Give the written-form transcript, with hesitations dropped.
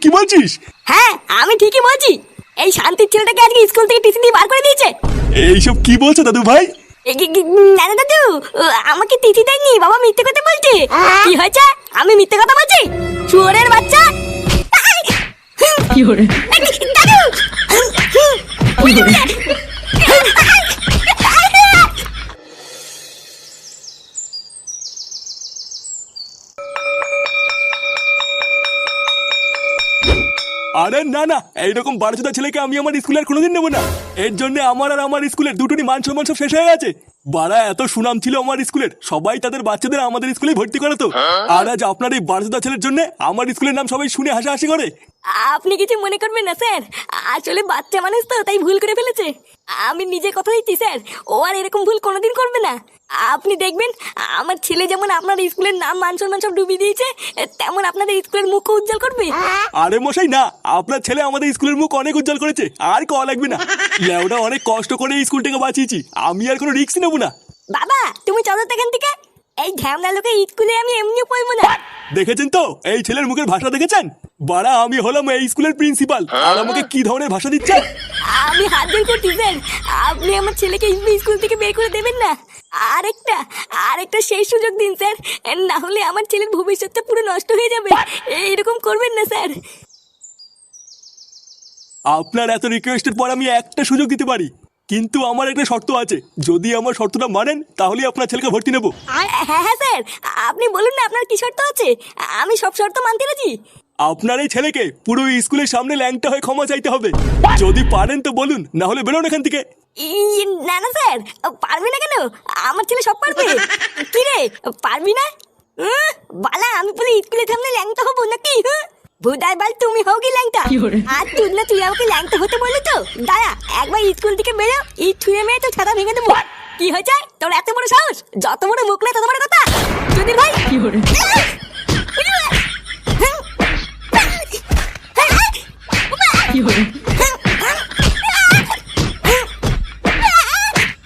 কি বলছিস? হ্যাঁ আমি ঠিকই বলছি। এই শান্তির ছেলেটাকে আজকে স্কুল থেকে টিসি দিয়ে বার করে দিয়েছে। এইসব কি বলছো দাদু ভাই? না না দাদু, আমাকে টিসি দেয়নি, বাবা মিথ্যে কথা বলছে। কি হয়েছে? আমি মিথ্যে কথা বলছি? শুয়োরের বাচ্চা! দাদু! আরে না না, এইরকম বারোচোদা ছেলেকে আমি আমার স্কুলে আর কোনোদিন নেবো না। এর জন্য আমার আর আমার স্কুলের দুটোরই মান সম্মান সব শেষ হয়ে গেছে। বাড়া এত সুনাম ছিল আমার স্কুলের, সবাই তাদের বাচ্চাদের আমাদের স্কুলে ভর্তি করাতো। আর আজ আপনার এই বারোচোদা ছেলের জন্য আমার স্কুলের নাম সবাই শুনে হাসাহাসি করে। আপনি কিছু মনে করবেন না স্যার, আসলে বাচ্চা মানুষ তো, তাই ভুল করে ফেলেছে। আমি নিজে কথা দিচ্ছি স্যার, ও আর এরকম ভুল কোনোদিন করবে না। আপনি দেখবেন আমার ছেলে যেমন আপনার স্কুলের নাম মান সম্মান সব ডুবিয়ে দিয়েছে, তেমন আপনাদের স্কুলের মুখ উজ্জ্বল করবে। আরে মশাই না, আপনার ছেলে আমাদের স্কুলের মুখ অনেক উজ্জ্বল করেছে, আর কওয়া লাগবে না। লেওটা অনেক কষ্ট করে এই স্কুলটাকে বাঁচিয়েছি, আমি আর কোনো রিস্ক নেবো না। বাবা তুমি চলো তো এখান থেকে, এই ঝামলা লোকে স্কুলে আমি এমনিও পড়বো না। দেখেছেন তো এই ছেলের মুখের ভাষা দেখেছেন? বাড়া আমি হলাম এই স্কুলের প্রিন্সিপাল, আর আমাকে কি ধরনের ভাষা দিচ্ছে। আমি হাত জোর করছি স্যার, আপনি আমার ছেলেকে স্কুল থেকে বের করে দেবেন না। আরেকটা আরেকটা শেষ সুযোগ দিন স্যার, না হলে আমার ছেলের ভবিষ্যৎটা পুরো নষ্ট হয়ে যাবে। এইরকম করবেন না স্যার। আপনার এত রিকোয়েস্টের পর আমি একটা সুযোগ দিতে পারি, কিন্তু আমার একটা শর্ত আছে। যদি আমার শর্তটা মানেন তাহলে আপনার ছেলেকে ভর্তি নেব। হ্যাঁ হ্যাঁ স্যার, আপনি বলুন না আপনার কি শর্ত আছে, আমি সব শর্ত মানতে রাজি। আপনার এই ছেলেকে পুরো স্কুলের সামনে ল্যাংটা হয়ে ক্ষমা চাইতে হবে। যদি পারেন তো বলুন, না হলে বেরোন এখান থেকে। না না স্যার, পারবি না কেন? আমার ছেলে সব পারবে। কি রে, পারবি না? বালা আমি বলি স্কুলের সামনে ল্যাংটা হবো নাকি? ভুদার বাল তুমি হও কি ল্যাংটা? আর তুই না, তুই আমাকে ল্যাংটা হতে বললি তো। দাঁড়া একবার স্কুল থেকে বেরো, ছুঁড়ে মেরে তো ছাতা ভেঙে দেবো। কি হয়েছে তোর এত বড় সাহস? যত বড় মুখ না তত বড় কথা। চুদির ভাই কি